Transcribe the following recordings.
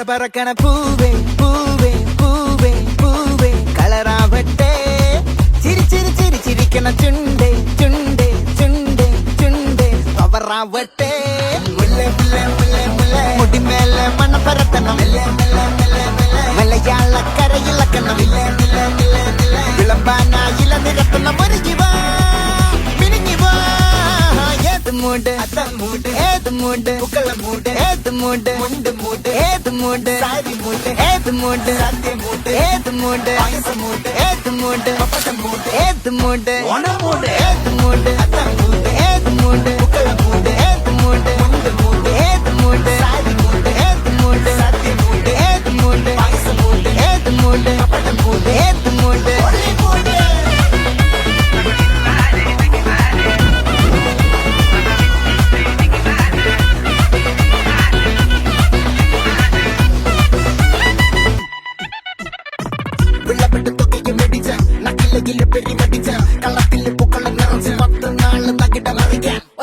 പറക്കണ പൂവേ പൂവേ പൂവേ പൂവേ കളറാവട്ടെ ചിരി ചിരി ചിരി ചിരിക്കണ ചുണ്ടേ ചുണ്ടേ ചുണ്ടേ ചുണ്ടേ പവറാവട്ടെ മുല്ലേ മുല്ലേ മുല്ലേ മുല്ലേ മുടിമേലെ മണ്ണ പരത്തണം മലയാള കരയിളക്കണം വിളമ്പാനായില നിരത്തുന്ന ഒരു ജീവ പിരിഞ്ഞു വാ ഏത് മൂട് ഏത് മൂട് ഏത് മൂട് ഏത് മൂട് സാരി മൂട് ഏത് മൂട് ഏത് മൂട് ഏത് മൂട് ഏത് മൂട് ഏത് മൂട് ഏത് മൂട് ഏത് മൂട് ഏത് മൂട് സാരി മൂട് ഏത് മൂട് ഏത് മൂട് ഏത് മൂട് ഏത് മൂട്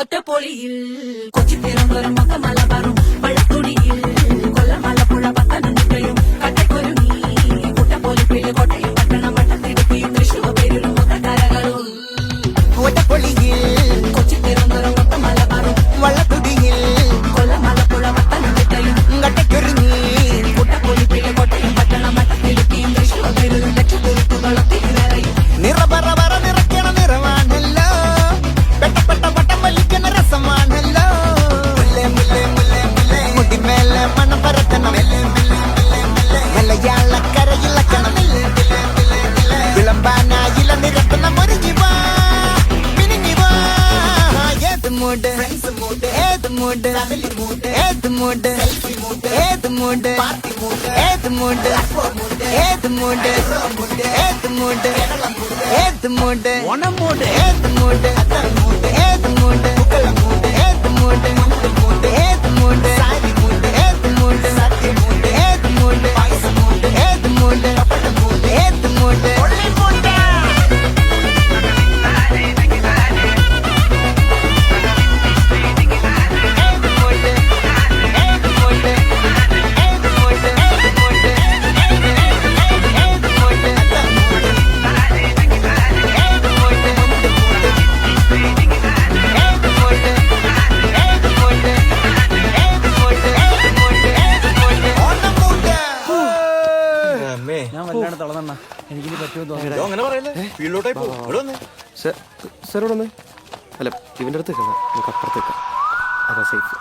ഒറ്റപ്പൊളിയിൽ കൊച്ചിത്തിരുവനന്തപുരം മലബാറും പഴക്കുടിയിൽ കൊല്ലമലപ്പുഴ പത്തനംതിട്ടയും കട്ടക്കൊരുങ്ങി കുട്ടപ്പൊലിപ്പില് കോട്ടയം പട്ടണം വട്ടത്തിരുപ്പിയും തൃശ്ശൂർ പേരും മൊത്തക്കാരകളും ഒറ്റപ്പൊളിയിൽ കൊച്ചിത്തിരുവനന്തപുരം മലബാറും വള്ളത്തുടിയിൽ കൊല്ലമലപ്പുഴ പത്തനംതിട്ടയും കട്ടക്കൊരുങ്ങി കുട്ടപ്പൊലിപ്പില് കോട്ടയം പട്ടണം വട്ടത്തിരുപ്പിയും തൃശ്ശൂർ പേരും ലക്ഷക്കുറിപ്പുകളും തിരുവരയും നിറപറ നിറയ്ക്കണ നിറമാണല്ലോ പെട്ടപ്പെട്ട വട്ടം വലിക്കണ രസമാണല്ലോ മുടിമേലെ മണം പരത്തണം മലയാള കരയിളക്കണം വിളമ്പാനായില നിരത്തുന്ന ഒരു ജീവ പിരിഞ്ഞു വാ ഏത് മൂട് ഏത് മൂട് ഏത് മൂട് ഏത് മൂട് ഏത് മൂട് ഏത് മൂട് ഏത് മൂട് ഏത് മൂട് ഏത് മൂട് ഏത് മൂട് ഏത് മൂട് ഏത് മൂട് സാരി മൂട് ഏത് മൂട് ഏത് മൂട് ഏത് മൂട് ഏത് മൂട് ഞാൻ വല്ലാണ്ട് തളർന്ന എനിക്കിനി പറ്റുമെന്ന് തോന്നുന്നു. അങ്ങനെ പറയല്ലേ ഫീൽഡോട്ടായി പോകും. ഇവിടെ വന്നേ. സാർ ഇവിടെ വന്നേ. അല്ല ഇവൻ്റെ അടുത്ത് നമുക്ക് അപ്പുറത്തേക്കാം. അതാ സേഫ്.